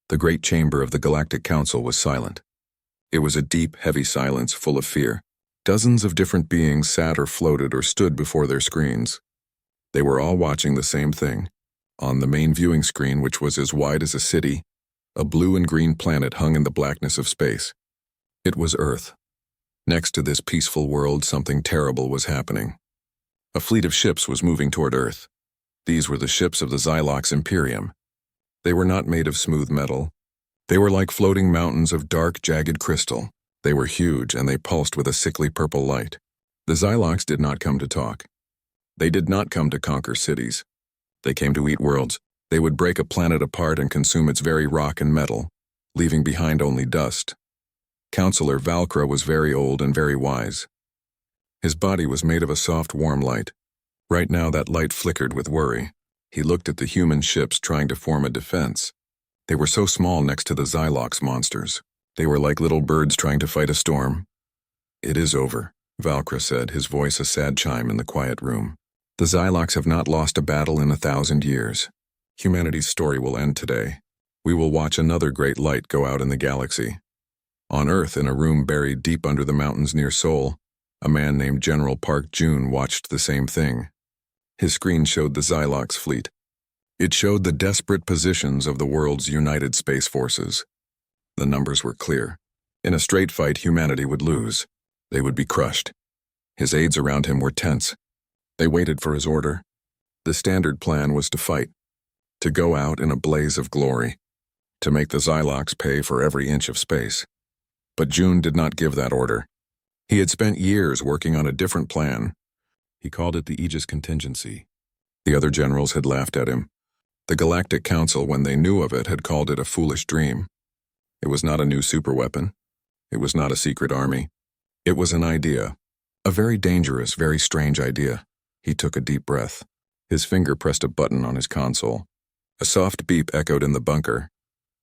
The great chamber of the Galactic Council was silent. It was a deep, heavy silence full of fear. Dozens of different beings sat or floated or stood before their screens. They were all watching the same thing. On the main viewing screen, which was as wide as a city, a blue and green planet hung in the blackness of space. It was Earth. Next to this peaceful world, something terrible was happening. A fleet of ships was moving toward Earth. These were the ships of the Xylox Imperium. They were not made of smooth metal. They were like floating mountains of dark, jagged crystal. They were huge, and they pulsed with a sickly purple light. The Xylox did not come to talk. They did not come to conquer cities. They came to eat worlds. They would break a planet apart and consume its very rock and metal, leaving behind only dust. Counselor Valkra was very old and very wise. His body was made of a soft, warm light. Right now that light flickered with worry. He looked at the human ships trying to form a defense. They were so small next to the Xylox monsters. They were like little birds trying to fight a storm. "It is over," Valkra said, his voice a sad chime in the quiet room. "The Xylox have not lost a battle in 1,000 years. Humanity's story will end today. We will watch another great light go out in the galaxy." On Earth, in a room buried deep under the mountains near Seoul, a man named General Park Jun watched the same thing. His screen showed the Xylox fleet. It showed the desperate positions of the world's united space forces. The numbers were clear. In a straight fight, humanity would lose. They would be crushed. His aides around him were tense. They waited for his order. The standard plan was to fight, to go out in a blaze of glory, to make the Xylox pay for every inch of space. But Jun did not give that order. He had spent years working on a different plan. He called it the Aegis Contingency. The other generals had laughed at him. The Galactic Council, when they knew of it, had called it a foolish dream. It was not a new superweapon. It was not a secret army. It was an idea. A very dangerous, very strange idea. He took a deep breath. His finger pressed a button on his console. A soft beep echoed in the bunker.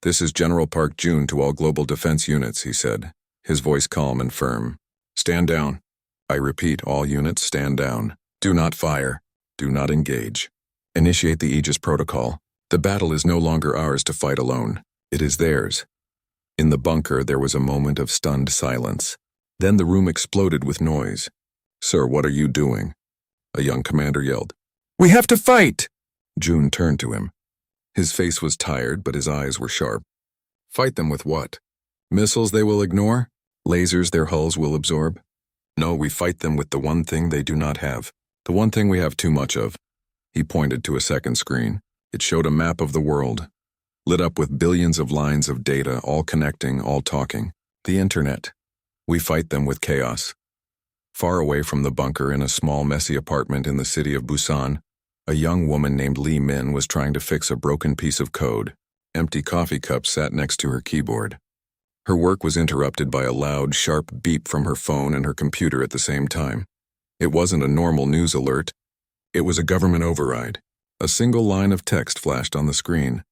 "This is General Park Jun to all global defense units," he said, his voice calm and firm. "Stand down. I repeat, all units, stand down. Do not fire. Do not engage. Initiate the Aegis Protocol. The battle is no longer ours to fight alone. It is theirs." In the bunker, there was a moment of stunned silence. Then the room exploded with noise. "Sir, what are you doing?" a young commander yelled. "We have to fight!" Jun turned to him. His face was tired, but his eyes were sharp. "Fight them with what? Missiles they will ignore? Lasers their hulls will absorb? No, we fight them with the one thing they do not have. The one thing we have too much of." He pointed to a second screen. It showed a map of the world, lit up with billions of lines of data, all connecting, all talking. The internet. We fight them with chaos. Far away from the bunker, in a small, messy apartment in the city of Busan, a young woman named Lee Min was trying to fix a broken piece of code. Empty coffee cups sat next to her keyboard. Her work was interrupted by a loud, sharp beep from her phone and her computer at the same time. It wasn't a normal news alert. It was a government override. A single line of text flashed on the screen.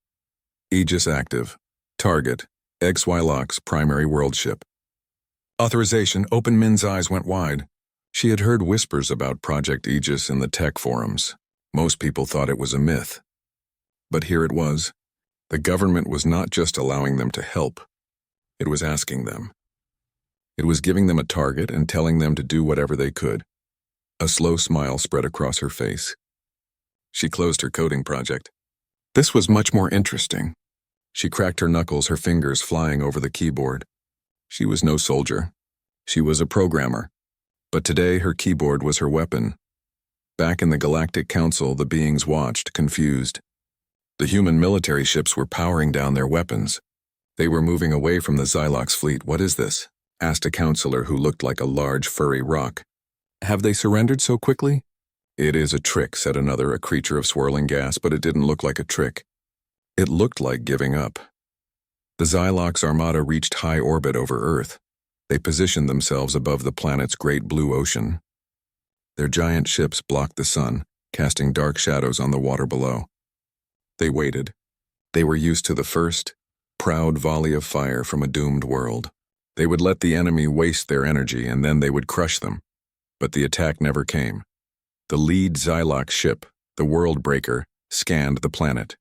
"Aegis active. Target, Xylox primary world ship." Authorization. Open Min's eyes went wide. She had heard whispers about Project Aegis in the tech forums. Most people thought it was a myth. But here it was. The government was not just allowing them to help. It was asking them. It was giving them a target and telling them to do whatever they could. A slow smile spread across her face. She closed her coding project. This was much more interesting. She cracked her knuckles, her fingers flying over the keyboard. She was no soldier. She was a programmer. But today her keyboard was her weapon. Back in the Galactic Council, the beings watched, confused. The human military ships were powering down their weapons. They were moving away from the Xylox fleet. "What is this?" asked a counselor who looked like a large, furry rock. "Have they surrendered so quickly?" "It is a trick," said another, a creature of swirling gas, but it didn't look like a trick. It looked like giving up. The Xylox armada reached high orbit over Earth. They positioned themselves above the planet's great blue ocean. Their giant ships blocked the sun, casting dark shadows on the water below. They waited. They were used to the first, proud volley of fire from a doomed world. They would let the enemy waste their energy, and then they would crush them. But the attack never came. The lead Xylox ship, the World Breaker, scanned the planet.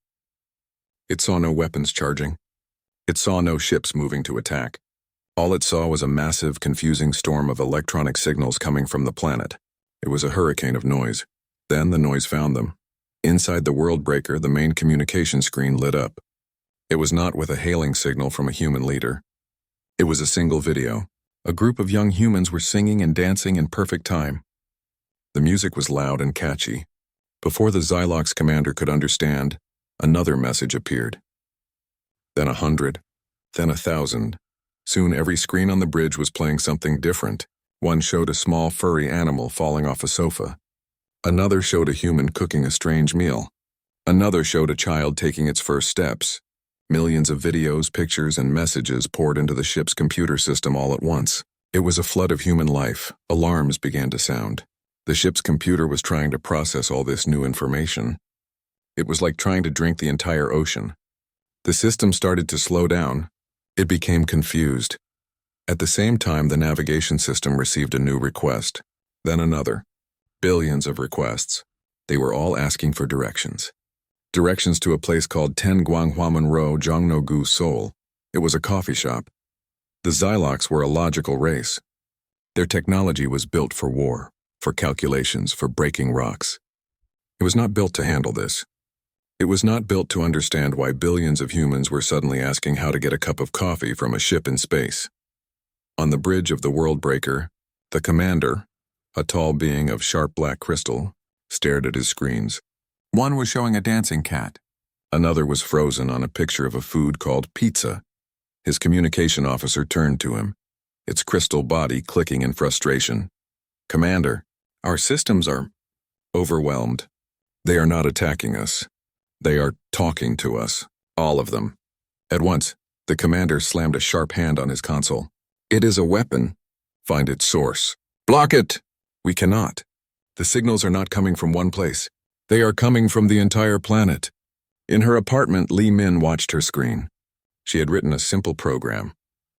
It saw no weapons charging. It saw no ships moving to attack. All it saw was a massive, confusing storm of electronic signals coming from the planet. It was a hurricane of noise. Then the noise found them. Inside the world breaker, the main communication screen lit up. It was not with a hailing signal from a human leader. It was a single video. A group of young humans were singing and dancing in perfect time. The music was loud and catchy. Before the Xylox commander could understand, another message appeared. Then 100, then 1,000. Soon every screen on the bridge was playing something different. One showed a small furry animal falling off a sofa. Another showed a human cooking a strange meal. Another showed a child taking its first steps. Millions of videos, pictures, and messages poured into the ship's computer system all at once. It was a flood of human life. Alarms began to sound. The ship's computer was trying to process all this new information. It was like trying to drink the entire ocean. The system started to slow down. It became confused. At the same time, the navigation system received a new request, then another. Billions of requests. They were all asking for directions. Directions to a place called Ten Guanghuamen Ro Zhongnogu Seoul. It was a coffee shop. The Xylox were a logical race. Their technology was built for war, for calculations, for breaking rocks. It was not built to handle this. It was not built to understand why billions of humans were suddenly asking how to get a cup of coffee from a ship in space. On the bridge of the world breaker, the commander, a tall being of sharp black crystal, stared at his screens. One was showing a dancing cat. Another was frozen on a picture of a food called pizza. His communication officer turned to him, its crystal body clicking in frustration. "Commander, our systems are overwhelmed. They are not attacking us. They are talking to us, all of them." At once, the commander slammed a sharp hand on his console. "It is a weapon. Find its source. Block it!" "We cannot. The signals are not coming from one place. They are coming from the entire planet." In her apartment, Li Min watched her screen. She had written a simple program.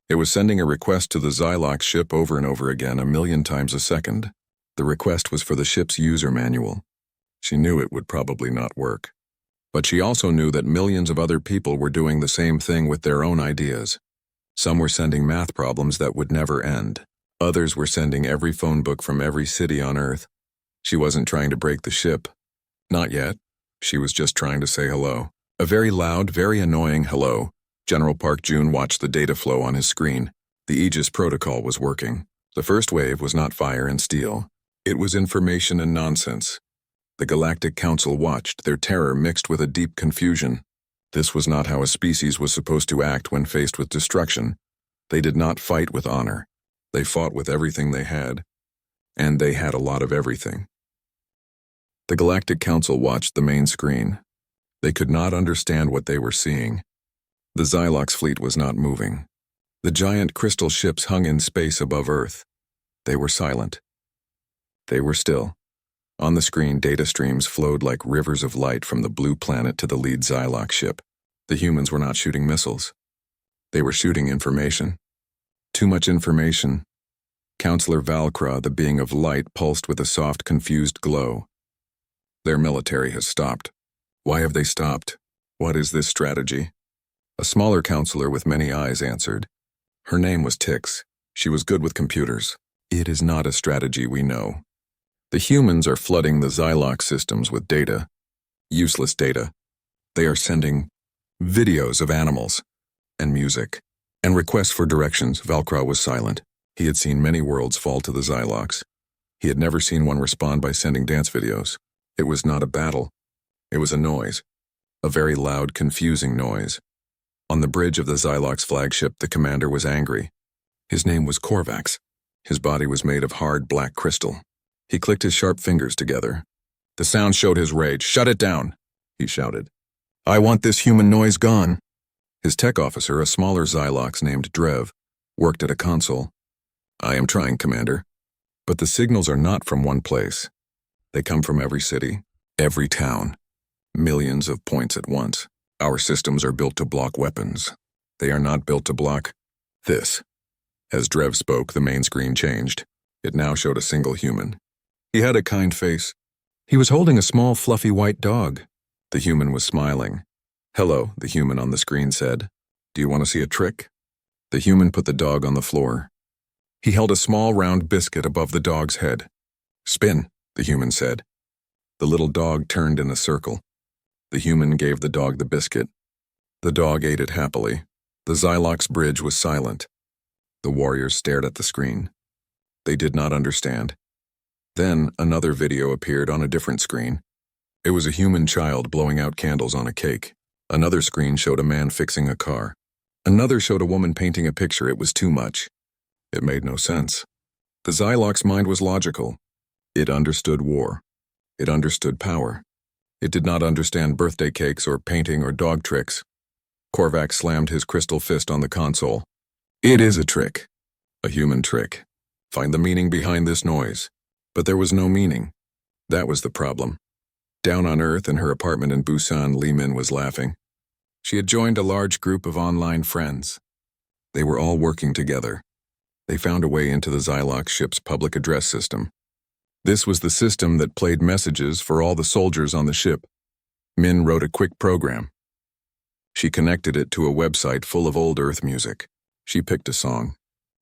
It was sending a request to the Xylox ship over and over again 1,000,000 times a second. The request was for the ship's user manual. She knew it would probably not work. But she also knew that millions of other people were doing the same thing with their own ideas. Some were sending math problems that would never end. Others were sending every phone book from every city on Earth. She wasn't trying to break the ship. Not yet. She was just trying to say hello. A very loud, very annoying hello. General Park Jun watched the data flow on his screen. The Aegis protocol was working. The first wave was not fire and steel. It was information and nonsense. The Galactic Council watched, their terror mixed with a deep confusion. This was not how a species was supposed to act when faced with destruction. They did not fight with honor. They fought with everything they had. And they had a lot of everything. The Galactic Council watched the main screen. They could not understand what they were seeing. The Xylox fleet was not moving. The giant crystal ships hung in space above Earth. They were silent. They were still. On the screen, data streams flowed like rivers of light from the blue planet to the lead Xylox ship. The humans were not shooting missiles. They were shooting information. Too much information. Counselor Valkra, the being of light, pulsed with a soft, confused glow. Their military has stopped. Why have they stopped? What is this strategy? A smaller counselor with many eyes answered. Her name was Tix. She was good with computers. It is not a strategy we know. The humans are flooding the Xylox systems with data. Useless data. They are sending videos of animals and music and requests for directions. Valkra was silent. He had seen many worlds fall to the Xylox. He had never seen one respond by sending dance videos. It was not a battle. It was a noise. A very loud, confusing noise. On the bridge of the Xylox flagship, the commander was angry. His name was Korvax. His body was made of hard black crystal. He clicked his sharp fingers together. The sound showed his rage. "Shut it down," he shouted. "I want this human noise gone." His tech officer, a smaller Xylox named Drev, worked at a console. "I am trying, Commander. But the signals are not from one place. They come from every city, every town. Millions of points at once. Our systems are built to block weapons. They are not built to block this." As Drev spoke, the main screen changed. It now showed a single human. He had a kind face. He was holding a small, fluffy white dog. The human was smiling. "Hello," the human on the screen said. Do you want to see a trick? The human put the dog on the floor. He held a small round biscuit above the dog's head. Spin, the human said. The little dog turned in a circle. The human gave the dog the biscuit. The dog ate it happily. The Xylox bridge was silent. The warriors stared at the screen. They did not understand. Then another video appeared on a different screen. It was a human child blowing out candles on a cake. Another screen showed a man fixing a car. Another showed a woman painting a picture. It was too much. It made no sense. The Xylox mind was logical. It understood war. It understood power. It did not understand birthday cakes or painting or dog tricks. Korvac slammed his crystal fist on the console. It is a trick. A human trick. Find the meaning behind this noise. But there was no meaning. That was the problem. Down on Earth in her apartment in Busan, Li Min was laughing. She had joined a large group of online friends. They were all working together. They found a way into the Xylox ship's public address system. This was the system that played messages for all the soldiers on the ship. Min wrote a quick program. She connected it to a website full of old Earth music. She picked a song.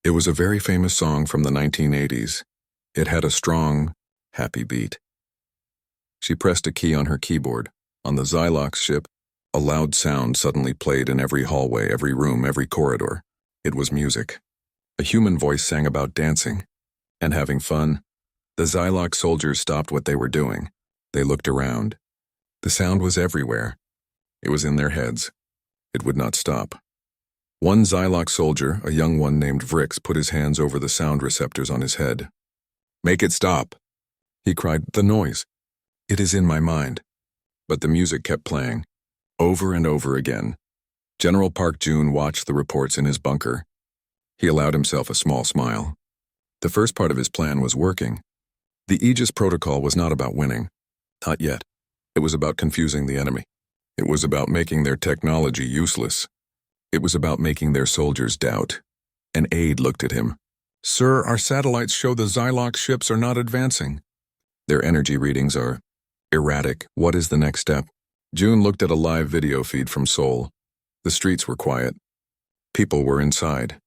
It was a very famous song from the 1980s. It had a strong, happy beat. She pressed a key on her keyboard. On the Xylox ship, a loud sound suddenly played in every hallway, every room, every corridor. It was music. A human voice sang about dancing and having fun. The Xylox soldiers stopped what they were doing. They looked around. The sound was everywhere. It was in their heads. It would not stop. One Xylox soldier, a young one named Vrix, put his hands over the sound receptors on his head. "Make it stop," he cried. "The noise. It is in my mind." But the music kept playing, over and over again. General Park Jun watched the reports in his bunker. He allowed himself a small smile. The first part of his plan was working. The Aegis protocol was not about winning. Not yet. It was about confusing the enemy. It was about making their technology useless. It was about making their soldiers doubt. An aide looked at him. "Sir, our satellites show the Xylox ships are not advancing. Their energy readings are erratic. What is the next step?" June looked at a live video feed from Seoul. The streets were quiet. People were inside.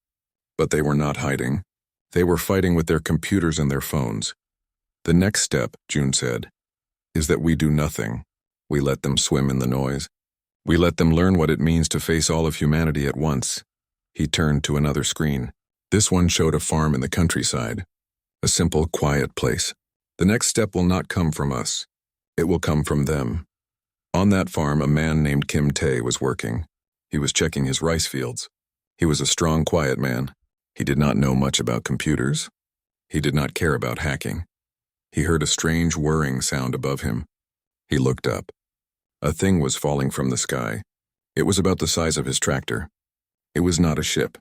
But they were not hiding. They were fighting with their computers and their phones. "The next step," June said, "is that we do nothing. We let them swim in the noise. We let them learn what it means to face all of humanity at once." He turned to another screen. This one showed a farm in the countryside. A simple, quiet place. "The next step will not come from us. It will come from them." On that farm, a man named Kim Tae was working. He was checking his rice fields. He was a strong, quiet man. He did not know much about computers. He did not care about hacking. He heard a strange whirring sound above him. He looked up. A thing was falling from the sky. It was about the size of his tractor. It was not a ship.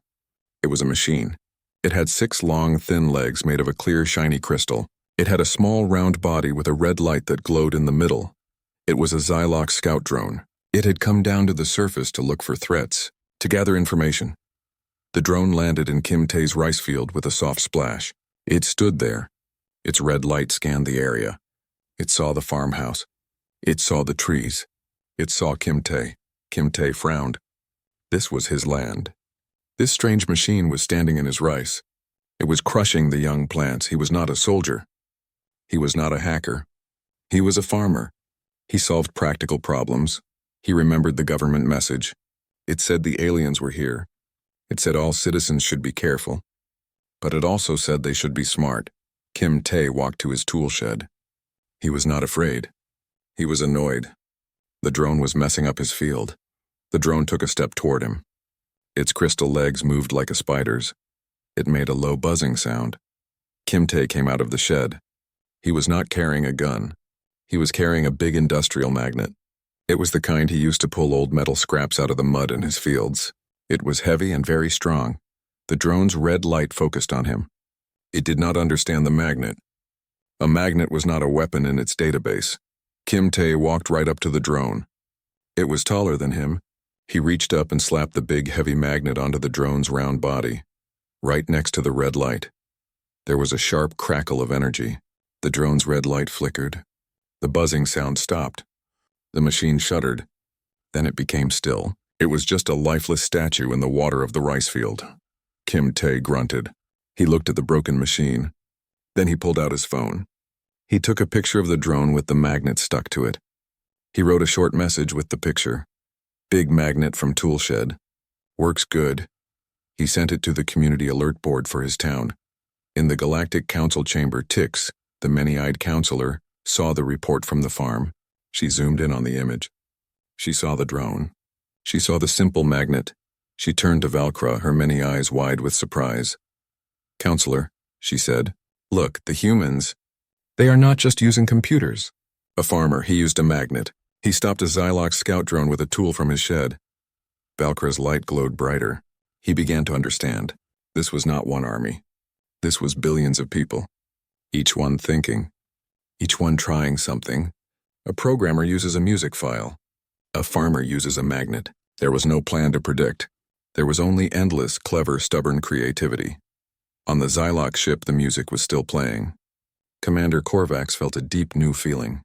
It was a machine. It had 6 long, thin legs made of a clear, shiny crystal. It had a small, round body with a red light that glowed in the middle. It was a Xylox scout drone. It had come down to the surface to look for threats, to gather information. The drone landed in Kim Tae's rice field with a soft splash. It stood there. Its red light scanned the area. It saw the farmhouse. It saw the trees. It saw Kim Tae. Kim Tae frowned. This was his land. This strange machine was standing in his rice. It was crushing the young plants. He was not a soldier. He was not a hacker. He was a farmer. He solved practical problems. He remembered the government message. It said the aliens were here. It said all citizens should be careful. But it also said they should be smart. Kim Tae walked to his tool shed. He was not afraid. He was annoyed. The drone was messing up his field. The drone took a step toward him. Its crystal legs moved like a spider's. It made a low buzzing sound. Kim Tae came out of the shed. He was not carrying a gun. He was carrying a big industrial magnet. It was the kind he used to pull old metal scraps out of the mud in his fields. It was heavy and very strong. The drone's red light focused on him. It did not understand the magnet. A magnet was not a weapon in its database. Kim Tae walked right up to the drone. It was taller than him. He reached up and slapped the big, heavy magnet onto the drone's round body, right next to the red light. There was a sharp crackle of energy. The drone's red light flickered. The buzzing sound stopped. The machine shuddered. Then it became still. It was just a lifeless statue in the water of the rice field. Kim Tae grunted. He looked at the broken machine. Then he pulled out his phone. He took a picture of the drone with the magnet stuck to it. He wrote a short message with the picture. Big magnet from Toolshed. Works good. He sent it to the community alert board for his town. In the Galactic Council chamber, Tix, the many-eyed counselor, saw the report from the farm. She zoomed in on the image. She saw the drone. She saw the simple magnet. She turned to Valkra, her many eyes wide with surprise. "Counselor," she said, "look, the humans, they are not just using computers." A farmer, he used a magnet. He stopped a Xylox scout drone with a tool from his shed. Valkra's light glowed brighter. He began to understand. This was not one army. This was billions of people. Each one thinking. Each one trying something. A programmer uses a music file. A farmer uses a magnet. There was no plan to predict. There was only endless, clever, stubborn creativity. On the Xylox ship, the music was still playing. Commander Korvax felt a deep new feeling.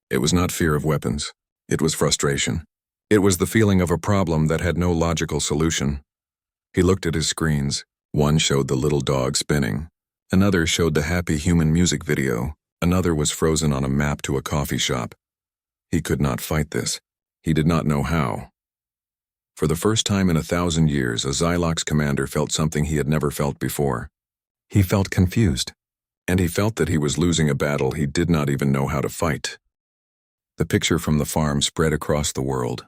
It was not fear of weapons. It was frustration. It was the feeling of a problem that had no logical solution. He looked at his screens. One showed the little dog spinning. Another showed the happy human music video. Another was frozen on a map to a coffee shop. He could not fight this. He did not know how. For the first time in 1,000 years, a Xylox commander felt something he had never felt before. He felt confused. And he felt that he was losing a battle he did not even know how to fight. The picture from the farm spread across the world.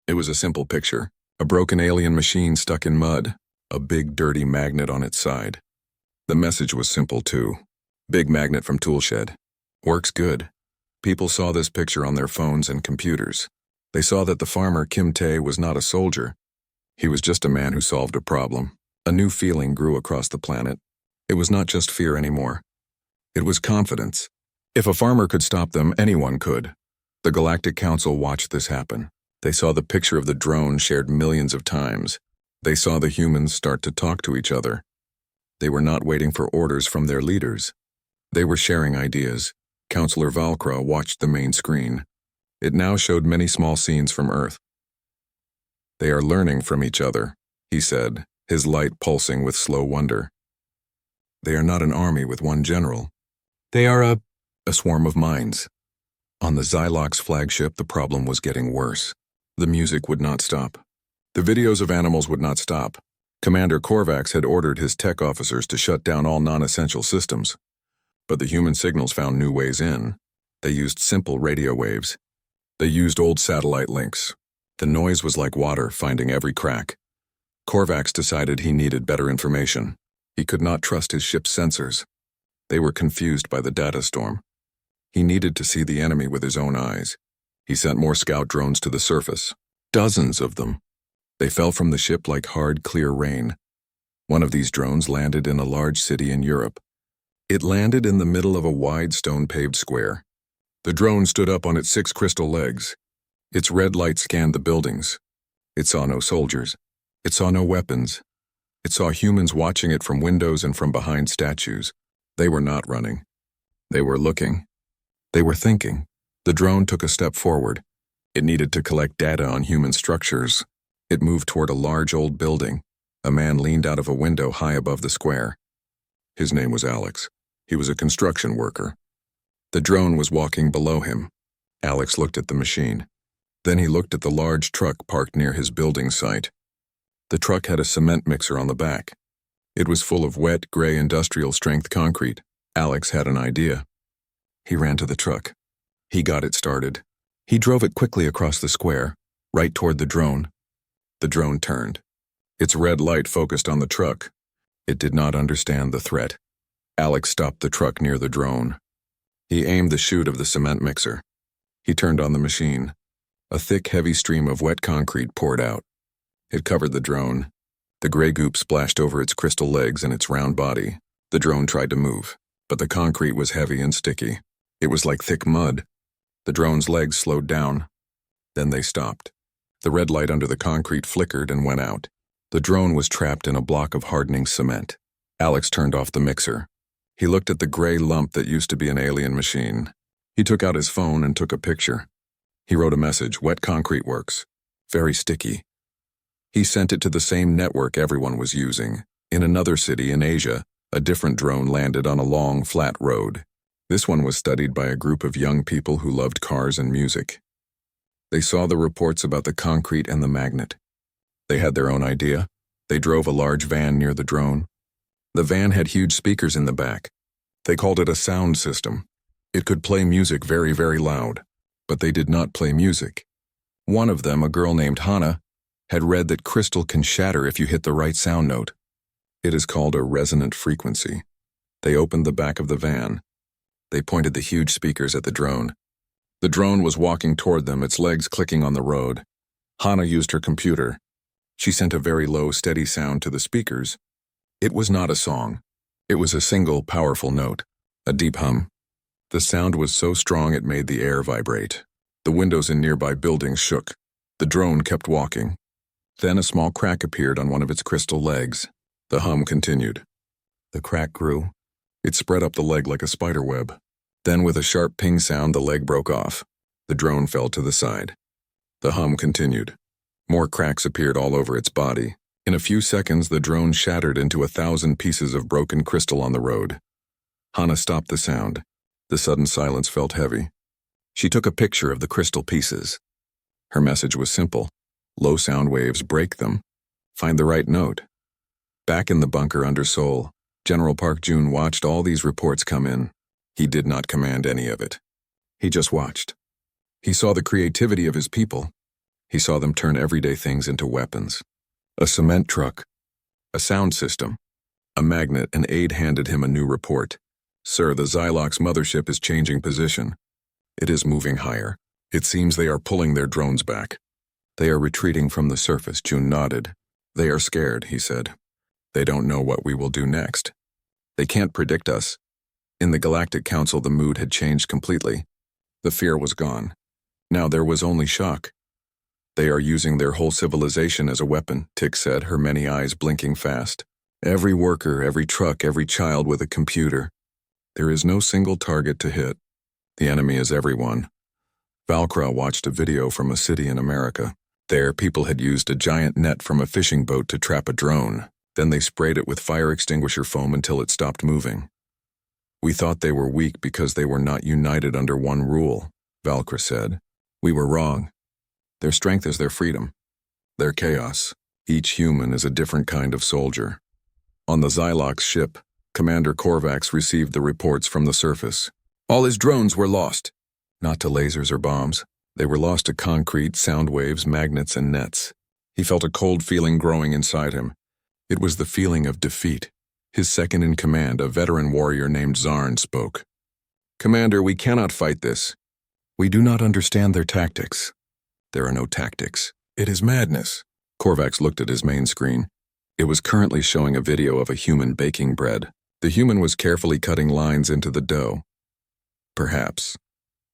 It was a simple picture. A broken alien machine stuck in mud. A big dirty magnet on its side. The message was simple too. Big magnet from Toolshed. Works good. People saw this picture on their phones and computers. They saw that the farmer Kim Tae was not a soldier. He was just a man who solved a problem. A new feeling grew across the planet. It was not just fear anymore. It was confidence. If a farmer could stop them, anyone could. The Galactic Council watched this happen. They saw the picture of the drone shared millions of times. They saw the humans start to talk to each other. They were not waiting for orders from their leaders. They were sharing ideas. Counselor Valkra watched the main screen. It now showed many small scenes from Earth. "They are learning from each other," he said, his light pulsing with slow wonder. "They are not an army with one general. They are a swarm of minds." On the Xylox flagship, the problem was getting worse. The music would not stop. The videos of animals would not stop. Commander Korvax had ordered his tech officers to shut down all non-essential systems. But the human signals found new ways in. They used simple radio waves. They used old satellite links. The noise was like water finding every crack. Korvax decided he needed better information. He could not trust his ship's sensors. They were confused by the data storm. He needed to see the enemy with his own eyes. He sent more scout drones to the surface. Dozens of them. They fell from the ship like hard, clear rain. One of these drones landed in a large city in Europe. It landed in the middle of a wide stone-paved square. The drone stood up on its 6 crystal legs. Its red light scanned the buildings. It saw no soldiers. It saw no weapons. It saw humans watching it from windows and from behind statues. They were not running. They were looking. They were thinking. The drone took a step forward. It needed to collect data on human structures. It moved toward a large old building. A man leaned out of a window high above the square. His name was Alex. He was a construction worker. The drone was walking below him. Alex looked at the machine. Then he looked at the large truck parked near his building site. The truck had a cement mixer on the back. It was full of wet, gray industrial-strength concrete. Alex had an idea. He ran to the truck. He got it started. He drove it quickly across the square, right toward the drone. The drone turned. Its red light focused on the truck. It did not understand the threat. Alex stopped the truck near the drone. He aimed the chute of the cement mixer. He turned on the machine. A thick, heavy stream of wet concrete poured out. It covered the drone. The gray goop splashed over its crystal legs and its round body. The drone tried to move, but the concrete was heavy and sticky. It was like thick mud. The drone's legs slowed down. Then they stopped. The red light under the concrete flickered and went out. The drone was trapped in a block of hardening cement. Alex turned off the mixer. He looked at the gray lump that used to be an alien machine. He took out his phone and took a picture. He wrote a message, "Wet concrete works. Very sticky. He sent it to the same network everyone was using. In another city in Asia, a different drone landed on a long, flat road. This one was studied by a group of young people who loved cars and music. They saw the reports about the concrete and the magnet. They had their own idea. They drove a large van near the drone. The van had huge speakers in the back. They called it a sound system. It could play music very, very loud, but they did not play music. One of them, a girl named Hannah, had read that crystal can shatter if you hit the right sound note. It is called a resonant frequency. They opened the back of the van. They pointed the huge speakers at the drone. The drone was walking toward them, its legs clicking on the road. Hannah used her computer. She sent a very low, steady sound to the speakers. It was not a song. It was a single, powerful note, a deep hum. The sound was so strong it made the air vibrate. The windows in nearby buildings shook. The drone kept walking. Then a small crack appeared on one of its crystal legs. The hum continued. The crack grew. It spread up the leg like a spider web. Then with a sharp ping sound, the leg broke off. The drone fell to the side. The hum continued. More cracks appeared all over its body. In a few seconds, the drone shattered into 1,000 pieces of broken crystal on the road. Hannah stopped the sound. The sudden silence felt heavy. She took a picture of the crystal pieces. Her message was simple. Low sound waves, break them. Find the right note. Back in the bunker under Seoul, General Park Jun watched all these reports come in. He did not command any of it. He just watched. He saw the creativity of his people. He saw them turn everyday things into weapons. A cement truck, a sound system, a magnet. An aide handed him a new report. Sir, the Xylox mothership is changing position. It is moving higher. It seems they are pulling their drones back. They are retreating from the surface. Jun nodded. They are scared, he said. They don't know what we will do next. They can't predict us. In the Galactic Council, the mood had changed completely. The fear was gone. Now there was only shock. They are using their whole civilization as a weapon, Tick said, her many eyes blinking fast. Every worker, every truck, every child with a computer. There is no single target to hit. The enemy is everyone. Valkra watched a video from a city in America. There, people had used a giant net from a fishing boat to trap a drone. Then they sprayed it with fire extinguisher foam until it stopped moving. We thought they were weak because they were not united under one rule, Valkra said. We were wrong. Their strength is their freedom, their chaos. Each human is a different kind of soldier. On the Xylox ship, Commander Korvax received the reports from the surface. All his drones were lost. Not to lasers or bombs. They were lost to concrete, sound waves, magnets, and nets. He felt a cold feeling growing inside him. It was the feeling of defeat. His second in command, a veteran warrior named Zarn, spoke. Commander, we cannot fight this. We do not understand their tactics. There are no tactics. It is madness. Korvax looked at his main screen. It was currently showing a video of a human baking bread. The human was carefully cutting lines into the dough. Perhaps,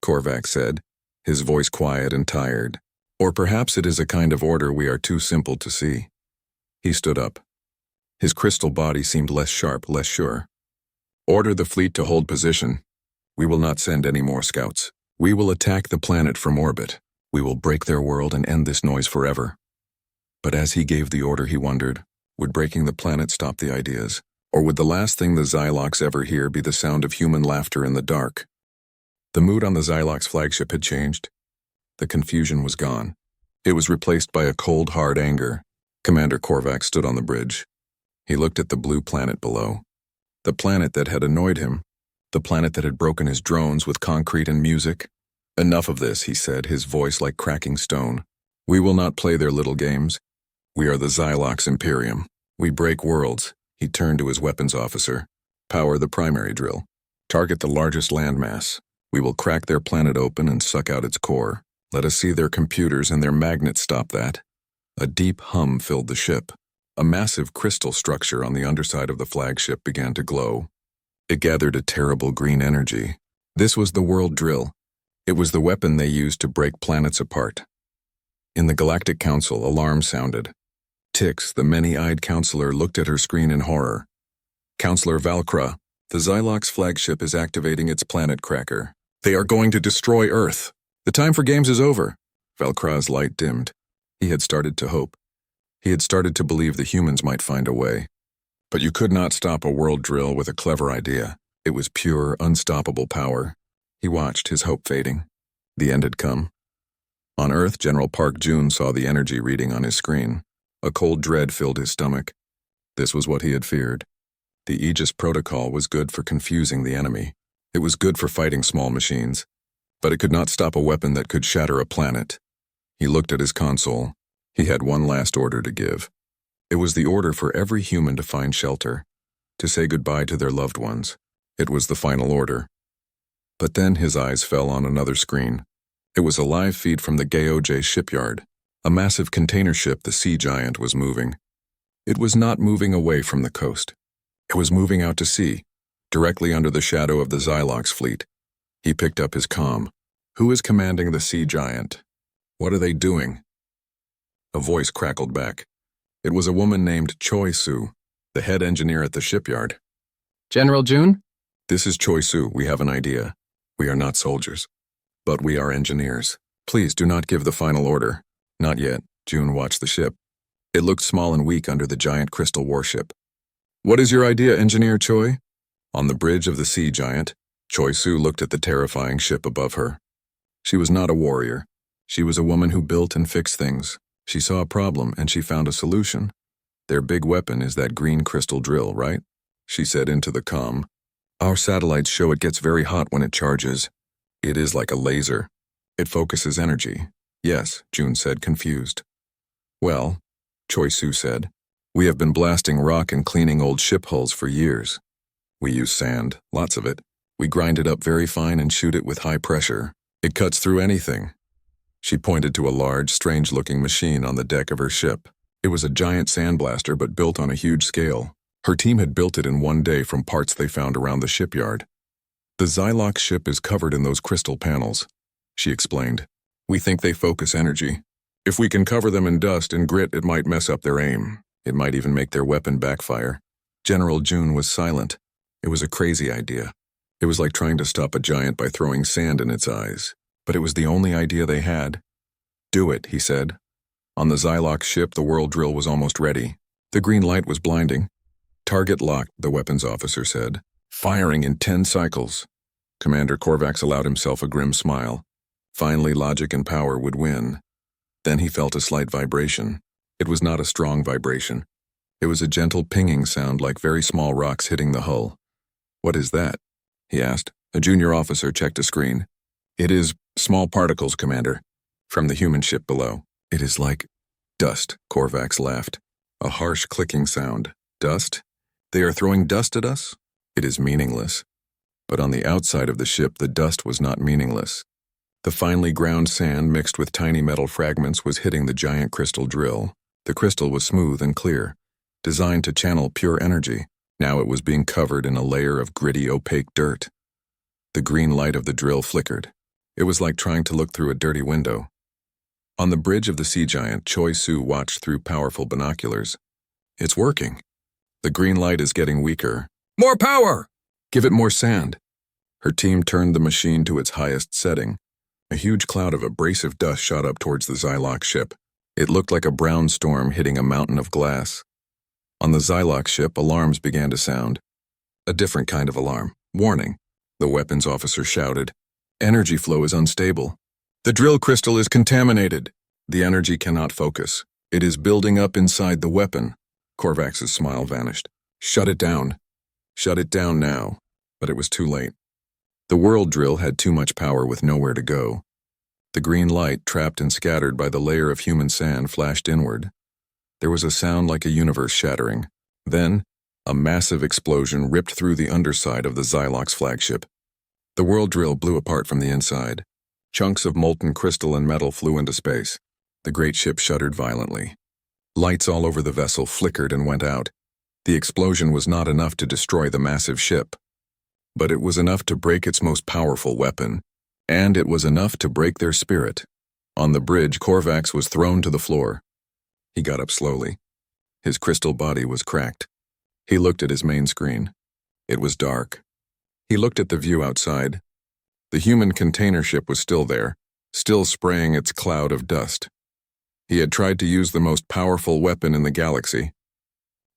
Korvax said, his voice quiet and tired. Or perhaps it is a kind of order we are too simple to see. He stood up. His crystal body seemed less sharp, less sure. Order the fleet to hold position. We will not send any more scouts. We will attack the planet from orbit. We will break their world and end this noise forever. But as he gave the order, he wondered, would breaking the planet stop the ideas? Or would the last thing the Xylox ever hear be the sound of human laughter in the dark? The mood on the Xylox flagship had changed. The confusion was gone. It was replaced by a cold, hard anger. Commander Korvax stood on the bridge. He looked at the blue planet below. The planet that had annoyed him. The planet that had broken his drones with concrete and music. Enough of this, he said, his voice like cracking stone. We will not play their little games. We are the Xylox Imperium. We break worlds. He turned to his weapons officer. Power the primary drill. Target the largest landmass. We will crack their planet open and suck out its core. Let us see their computers and their magnets stop that. A deep hum filled the ship. A massive crystal structure on the underside of the flagship began to glow. It gathered a terrible green energy. This was the world drill. It was the weapon they used to break planets apart. In the Galactic Council, alarm sounded. Tix, the many-eyed counselor, looked at her screen in horror. Counselor Valkra, the Xylox flagship is activating its planet cracker. They are going to destroy Earth. The time for games is over. Valkra's light dimmed. He had started to hope. He had started to believe the humans might find a way. But you could not stop a world drill with a clever idea. It was pure, unstoppable power. He watched, his hope fading. The end had come. On Earth, General Park June saw the energy reading on his screen. A cold dread filled his stomach. This was what he had feared. The Aegis protocol was good for confusing the enemy. It was good for fighting small machines. But it could not stop a weapon that could shatter a planet. He looked at his console. He had one last order to give. It was the order for every human to find shelter, to say goodbye to their loved ones. It was the final order. But then his eyes fell on another screen. It was a live feed from the Gaoj shipyard. A massive container ship, the Sea Giant, was moving. It was not moving away from the coast. It was moving out to sea, directly under the shadow of the Xylox fleet. He picked up his comm. Who is commanding the Sea Giant? What are they doing? A voice crackled back. It was a woman named Choi Soo, the head engineer at the shipyard. General June? This is Choi Soo. We have an idea. We are not soldiers, but we are engineers. Please do not give the final order. Not yet. June watched the ship. It looked small and weak under the giant crystal warship. What is your idea, Engineer Choi? On the bridge of the Sea Giant, Choi Soo looked at the terrifying ship above her. She was not a warrior. She was a woman who built and fixed things. She saw a problem and she found a solution. Their big weapon is that green crystal drill, right? She said into the comm. Our satellites show it gets very hot when it charges. It is like a laser. It focuses energy. Yes, June said, confused. Well, Choi Soo said, we have been blasting rock and cleaning old ship hulls for years. We use sand, lots of it. We grind it up very fine and shoot it with high pressure. It cuts through anything. She pointed to a large, strange-looking machine on the deck of her ship. It was a giant sandblaster but built on a huge scale. Her team had built it in one day from parts they found around the shipyard. The Xylox ship is covered in those crystal panels, she explained. We think they focus energy. If we can cover them in dust and grit, it might mess up their aim. It might even make their weapon backfire. General June was silent. It was a crazy idea. It was like trying to stop a giant by throwing sand in its eyes. But it was the only idea they had. Do it, he said. On the Xylox ship, the world drill was almost ready. The green light was blinding. Target locked, the weapons officer said. Firing in 10 cycles. Commander Korvax allowed himself a grim smile. Finally, logic and power would win. Then he felt a slight vibration. It was not a strong vibration. It was a gentle pinging sound like very small rocks hitting the hull. What is that? He asked. A junior officer checked a screen. It is small particles, Commander. From the human ship below. It is like dust, Korvax laughed. A harsh clicking sound. Dust? They are throwing dust at us? It is meaningless. But on the outside of the ship, the dust was not meaningless. The finely ground sand mixed with tiny metal fragments was hitting the giant crystal drill. The crystal was smooth and clear, designed to channel pure energy. Now it was being covered in a layer of gritty, opaque dirt. The green light of the drill flickered. It was like trying to look through a dirty window. On the bridge of the Sea Giant, Choi Soo watched through powerful binoculars. It's working. The green light is getting weaker. More power! Give it more sand. Her team turned the machine to its highest setting. A huge cloud of abrasive dust shot up towards the Xylox ship. It looked like a brown storm hitting a mountain of glass. On the Xylox ship, alarms began to sound. A different kind of alarm. Warning. The weapons officer shouted. Energy flow is unstable. The drill crystal is contaminated. The energy cannot focus. It is building up inside the weapon. Korvax's smile vanished. Shut it down. Shut it down now. But it was too late. The world drill had too much power with nowhere to go. The green light, trapped and scattered by the layer of human sand, flashed inward. There was a sound like a universe shattering. Then, a massive explosion ripped through the underside of the Xylox flagship. The world drill blew apart from the inside. Chunks of molten crystal and metal flew into space. The great ship shuddered violently. Lights all over the vessel flickered and went out. The explosion was not enough to destroy the massive ship. But it was enough to break its most powerful weapon. And it was enough to break their spirit. On the bridge, Korvax was thrown to the floor. He got up slowly. His crystal body was cracked. He looked at his main screen. It was dark. He looked at the view outside. The human container ship was still there, still spraying its cloud of dust. He had tried to use the most powerful weapon in the galaxy,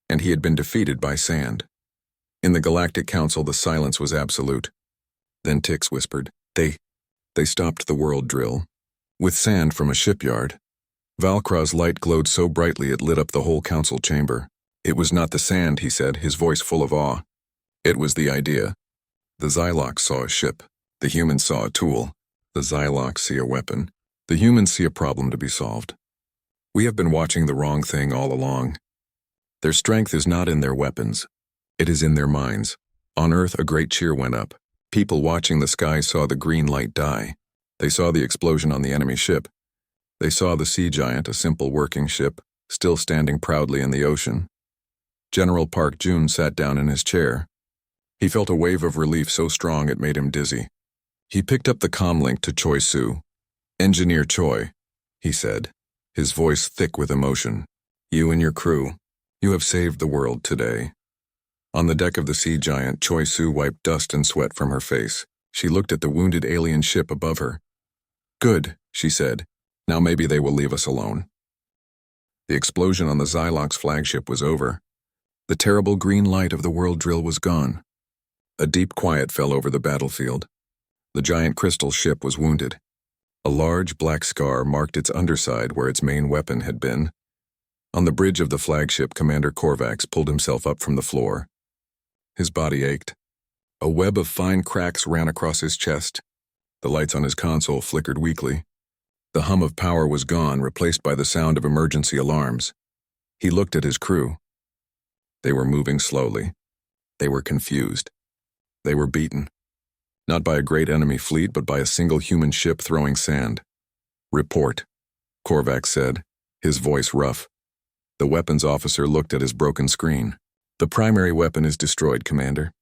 and he had been defeated by sand. In the Galactic Council, the silence was absolute. Then Tix whispered, They stopped the world drill. With sand from a shipyard. Valkra's light glowed so brightly it lit up the whole council chamber. It was not the sand, he said, his voice full of awe. It was the idea. The Xylox saw a ship. The humans saw a tool. The Xylox see a weapon. The humans see a problem to be solved. We have been watching the wrong thing all along. Their strength is not in their weapons. It is in their minds. On Earth, a great cheer went up. People watching the sky saw the green light die. They saw the explosion on the enemy ship. They saw the Sea Giant, a simple working ship, still standing proudly in the ocean. General Park Jun sat down in his chair. He felt a wave of relief so strong it made him dizzy. He picked up the comlink to Choi Su. "Engineer Choi," he said, his voice thick with emotion. "You and your crew, you have saved the world today." On the deck of the Sea Giant, Choi Su wiped dust and sweat from her face. She looked at the wounded alien ship above her. "Good," she said. "Now maybe they will leave us alone." The explosion on the Xylox flagship was over. The terrible green light of the world drill was gone. A deep quiet fell over the battlefield. The giant crystal ship was wounded. A large black scar marked its underside where its main weapon had been. On the bridge of the flagship, Commander Korvax pulled himself up from the floor. His body ached. A web of fine cracks ran across his chest. The lights on his console flickered weakly. The hum of power was gone, replaced by the sound of emergency alarms. He looked at his crew. They were moving slowly. They were confused. They were beaten. Not by a great enemy fleet, but by a single human ship throwing sand. "Report," Korvax said, his voice rough. The weapons officer looked at his broken screen. "The primary weapon is destroyed, Commander.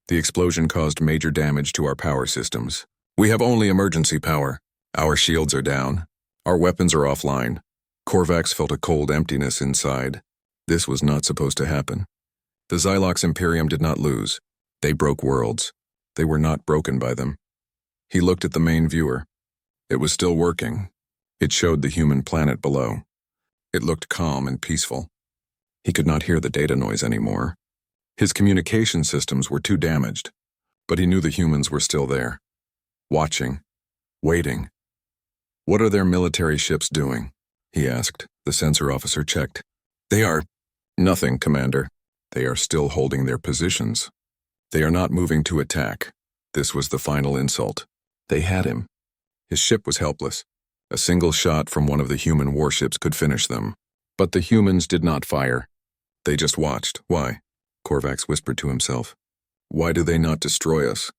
The explosion caused major damage to our power systems. We have only emergency power. Our shields are down. Our weapons are offline." Korvax felt a cold emptiness inside. This was not supposed to happen. The Xylox Imperium did not lose. They broke worlds. They were not broken by them. He looked at the main viewer. It was still working. It showed the human planet below. It looked calm and peaceful. He could not hear the data noise anymore. His communication systems were too damaged, but he knew the humans were still there. Watching. Waiting. "What are their military ships doing?" he asked. The sensor officer checked. "They are..." "Nothing, Commander. They are still holding their positions. They are not moving to attack." This was the final insult. They had him. His ship was helpless. A single shot from one of the human warships could finish them. But the humans did not fire. They just watched. "Why?" Korvax whispered to himself. "Why do they not destroy us?"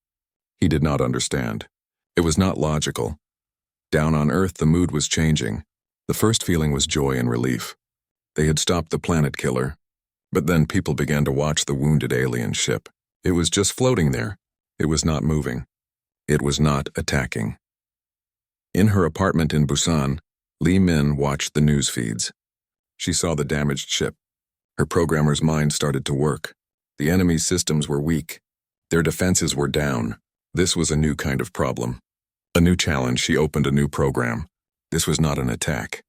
He did not understand. It was not logical. Down on Earth, the mood was changing. The first feeling was joy and relief. They had stopped the planet killer. But then people began to watch the wounded alien ship. It was just floating there. It was not moving. It was not attacking. In her apartment in Busan, Li Min watched the news feeds. She saw the damaged ship. Her programmer's mind started to work. The enemy's systems were weak. Their defenses were down. This was a new kind of problem. A new challenge. She opened a new program. This was not an attack.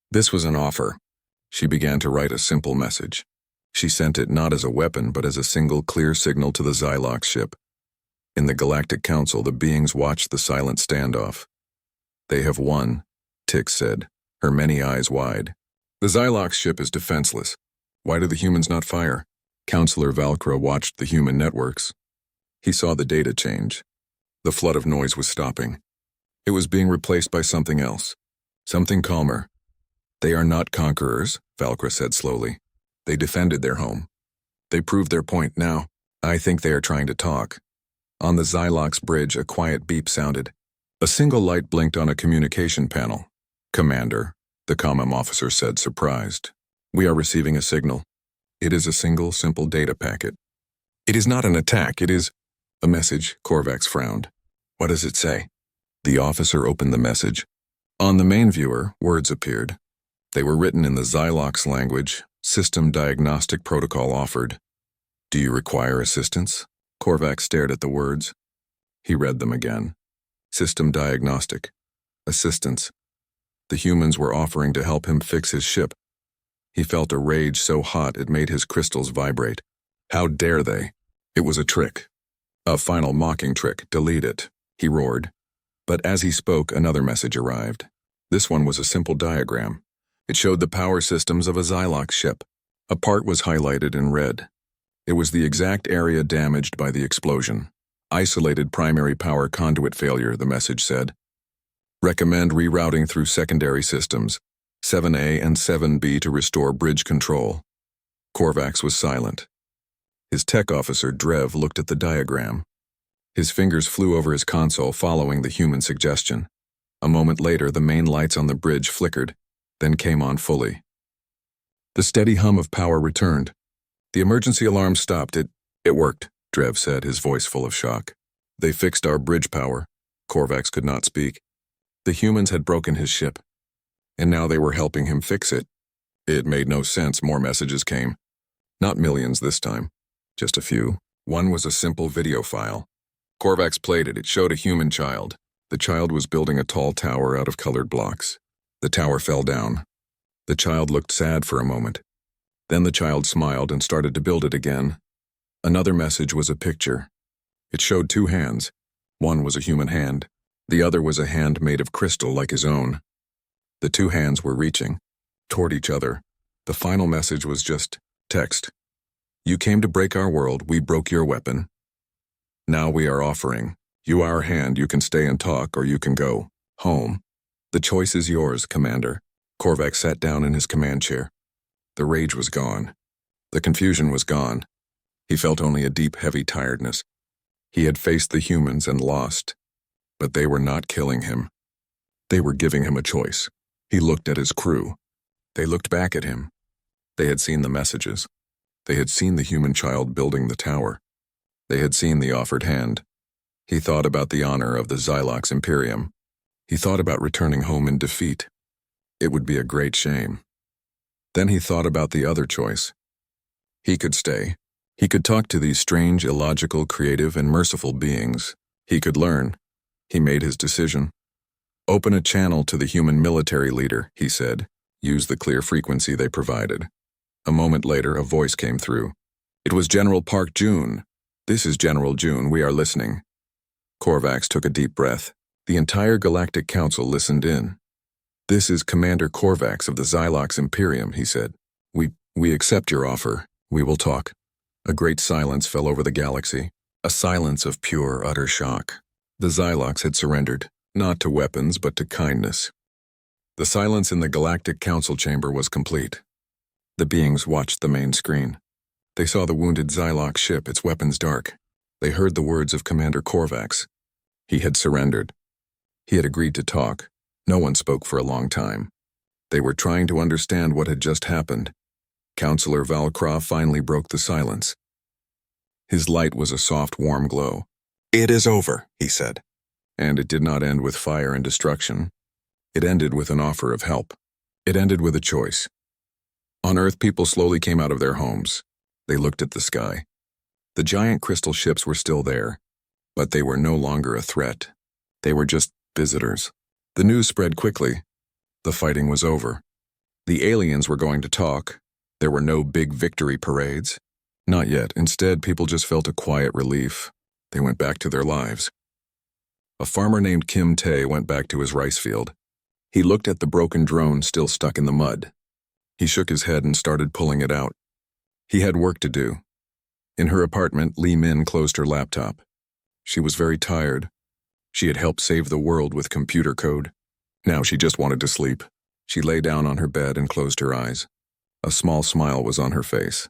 This was an offer. She began to write a simple message. She sent it not as a weapon, but as a single clear signal to the Xylox ship. In the Galactic Council, the beings watched the silent standoff. "They have won," Tix said, her many eyes wide. "The Xylox ship is defenseless. Why do the humans not fire?" Counselor Valkra watched the human networks. He saw the data change. The flood of noise was stopping. It was being replaced by something else. Something calmer. "They are not conquerors," Valkra said slowly. "They defended their home. They proved their point now. I think they are trying to talk." On the Xylox bridge, a quiet beep sounded. A single light blinked on a communication panel. "Commander," the comm officer said, surprised. "We are receiving a signal. It is a single, simple data packet. It is not an attack, it is..." "A message," Korvax frowned. "What does it say?" The officer opened the message. On the main viewer, words appeared. They were written in the Xylox language. "System diagnostic protocol offered." "Do you require assistance?" Korvax stared at the words. He read them again. "System diagnostic. Assistance." The humans were offering to help him fix his ship. He felt a rage so hot it made his crystals vibrate. How dare they? It was a trick. A final mocking trick. Delete it, he roared. But as he spoke, another message arrived. This one was a simple diagram. It showed the power systems of a Xylox ship. A part was highlighted in red. It was the exact area damaged by the explosion. Isolated primary power conduit failure, the message said. Recommend rerouting through secondary systems, 7A and 7B to restore bridge control. Korvax was silent. His tech officer, Drev, looked at the diagram. His fingers flew over his console following the human suggestion. A moment later, the main lights on the bridge flickered, then came on fully. The steady hum of power returned. The emergency alarm stopped. It worked, Drev said, his voice full of shock. They fixed our bridge power. Korvax could not speak. The humans had broken his ship, and now they were helping him fix it. It made no sense. More messages came. Not millions this time, just a few. One was a simple video file. Korvax played it. It showed a human child. The child was building a tall tower out of colored blocks. The tower fell down. The child looked sad for a moment. Then the child smiled and started to build it again. Another message was a picture. It showed two hands. One was a human hand. The other was a hand made of crystal like his own. The two hands were reaching toward each other. The final message was just text. You came to break our world, we broke your weapon. Now we are offering you our hand. You can stay and talk, or you can go home. The choice is yours, Commander. Korvax sat down in his command chair. The rage was gone. The confusion was gone. He felt only a deep, heavy tiredness. He had faced the humans and lost. But they were not killing him. They were giving him a choice. He looked at his crew. They looked back at him. They had seen the messages. They had seen the human child building the tower. They had seen the offered hand. He thought about the honor of the Xylox Imperium. He thought about returning home in defeat. It would be a great shame. Then he thought about the other choice. He could stay. He could talk to these strange, illogical, creative, and merciful beings. He could learn. He made his decision. Open a channel to the human military leader, he said. Use the clear frequency they provided. A moment later, a voice came through. It was General Park June. This is General June. We are listening. Korvax took a deep breath. The entire Galactic Council listened in. This is Commander Korvax of the Xylox Imperium, he said. We accept your offer. We will talk. A great silence fell over the galaxy. A silence of pure, utter shock. The Xylox had surrendered, not to weapons, but to kindness. The silence in the Galactic Council chamber was complete. The beings watched the main screen. They saw the wounded Xylox ship, its weapons dark. They heard the words of Commander Korvax. He had surrendered. He had agreed to talk. No one spoke for a long time. They were trying to understand what had just happened. Counselor Valcroft finally broke the silence. His light was a soft, warm glow. It is over, he said. And it did not end with fire and destruction. It ended with an offer of help. It ended with a choice. On Earth, people slowly came out of their homes. They looked at the sky. The giant crystal ships were still there, but they were no longer a threat. They were just visitors. The news spread quickly. The fighting was over. The aliens were going to talk. There were no big victory parades. Not yet. Instead, people just felt a quiet relief. They went back to their lives. A farmer named Kim Tae went back to his rice field. He looked at the broken drone still stuck in the mud. He shook his head and started pulling it out. He had work to do. In her apartment, Lee Min closed her laptop. She was very tired. She had helped save the world with computer code. Now she just wanted to sleep. She lay down on her bed and closed her eyes. A small smile was on her face.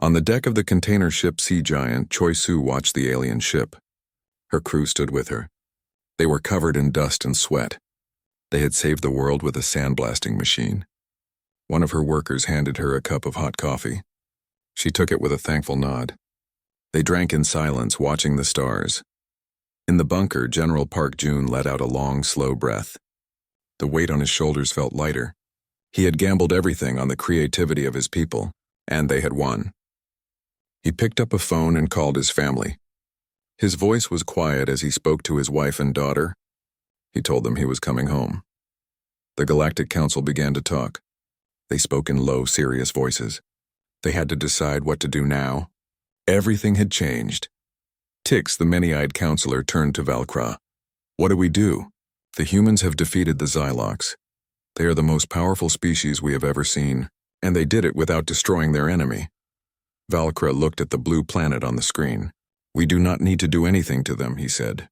On the deck of the container ship Sea Giant, Choi Soo watched the alien ship. Her crew stood with her. They were covered in dust and sweat. They had saved the world with a sandblasting machine. One of her workers handed her a cup of hot coffee. She took it with a thankful nod. They drank in silence, watching the stars. In the bunker, General Park June let out a long, slow breath. The weight on his shoulders felt lighter. He had gambled everything on the creativity of his people, and they had won. He picked up a phone and called his family. His voice was quiet as he spoke to his wife and daughter. He told them he was coming home. The Galactic Council began to talk. They spoke in low, serious voices. They had to decide what to do now. Everything had changed. Tix, the many-eyed counselor, turned to Valkra. What do we do? The humans have defeated the Xylox. They are the most powerful species we have ever seen, and they did it without destroying their enemy. Valkra looked at the blue planet on the screen. We do not need to do anything to them, he said.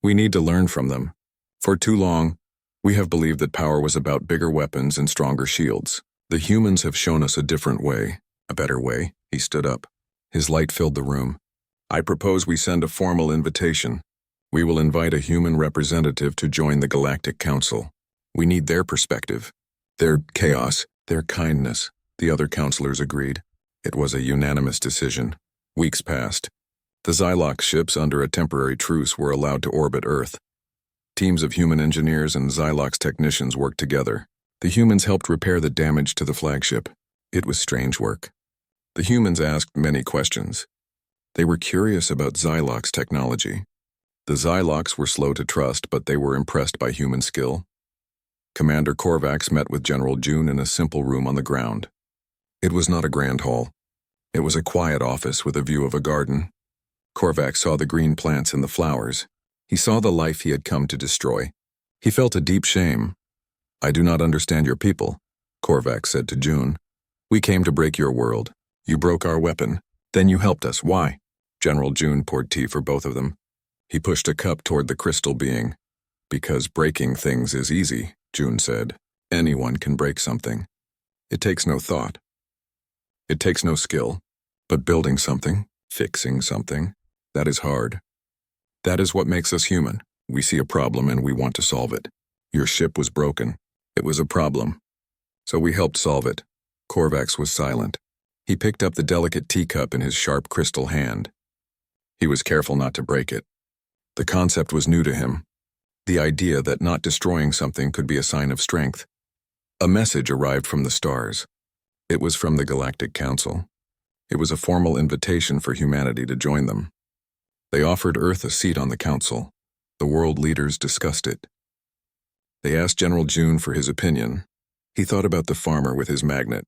We need to learn from them. For too long, we have believed that power was about bigger weapons and stronger shields. The humans have shown us a different way, a better way. He stood up. His light filled the room. I propose we send a formal invitation. We will invite a human representative to join the Galactic Council. We need their perspective, their chaos, their kindness. The other counselors agreed. It was a unanimous decision. Weeks passed. The Xylox ships under a temporary truce were allowed to orbit Earth. Teams of human engineers and Xylox technicians worked together. The humans helped repair the damage to the flagship. It was strange work. The humans asked many questions. They were curious about Xylox technology. The Xylox were slow to trust, but they were impressed by human skill. Commander Korvax met with General June in a simple room on the ground. It was not a grand hall. It was a quiet office with a view of a garden. Korvax saw the green plants and the flowers. He saw the life he had come to destroy. He felt a deep shame. I do not understand your people, Korvax said to June. We came to break your world. You broke our weapon. Then you helped us. Why? General June poured tea for both of them. He pushed a cup toward the crystal being. Because breaking things is easy, June said. Anyone can break something. It takes no thought. It takes no skill. But building something, fixing something, that is hard. That is what makes us human. We see a problem and we want to solve it. Your ship was broken. It was a problem. So we helped solve it. Korvax was silent. He picked up the delicate teacup in his sharp crystal hand. He was careful not to break it. The concept was new to him. The idea that not destroying something could be a sign of strength. A message arrived from the stars. It was from the Galactic Council. It was a formal invitation for humanity to join them. They offered Earth a seat on the council. The world leaders discussed it. They asked General June for his opinion. He thought about the farmer with his magnet.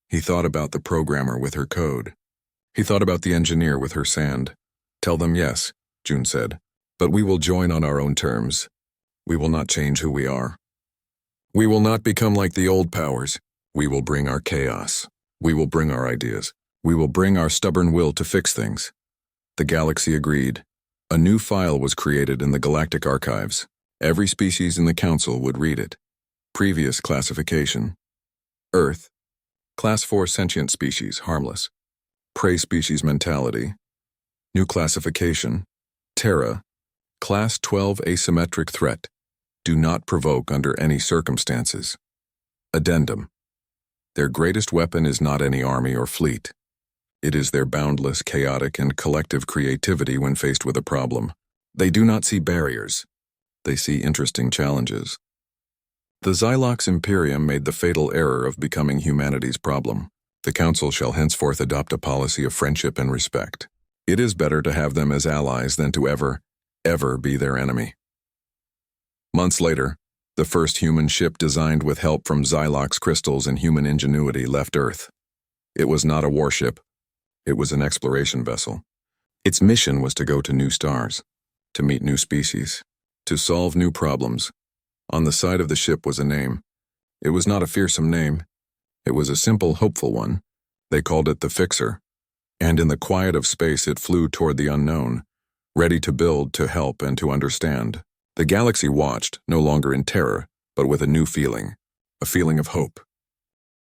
He thought about the programmer with her code. He thought about the engineer with her sand. Tell them yes, June said, but we will join on our own terms. We will not change who we are. We will not become like the old powers. We will bring our chaos. We will bring our ideas. We will bring our stubborn will to fix things. The galaxy agreed. A new file was created in the Galactic Archives. Every species in the Council would read it. Previous classification. Earth. Class 4 sentient species, harmless. Prey species mentality. New classification. Terra. Class 12 asymmetric threat. Do not provoke under any circumstances. Addendum. Their greatest weapon is not any army or fleet. It is their boundless, chaotic, and collective creativity when faced with a problem. They do not see barriers. They see interesting challenges. The Xylox Imperium made the fatal error of becoming humanity's problem. The Council shall henceforth adopt a policy of friendship and respect. It is better to have them as allies than to ever be their enemy. Months later, the first human ship designed with help from Xylox crystals and human ingenuity left Earth. It was not a warship. It was an exploration vessel. Its mission was to go to new stars, to meet new species, to solve new problems. On the side of the ship was a name. It was not a fearsome name. It was a simple, hopeful one. They called it the Fixer. And in the quiet of space it flew toward the unknown, ready to build, to help, and to understand. The galaxy watched, no longer in terror, but with a new feeling, a feeling of hope.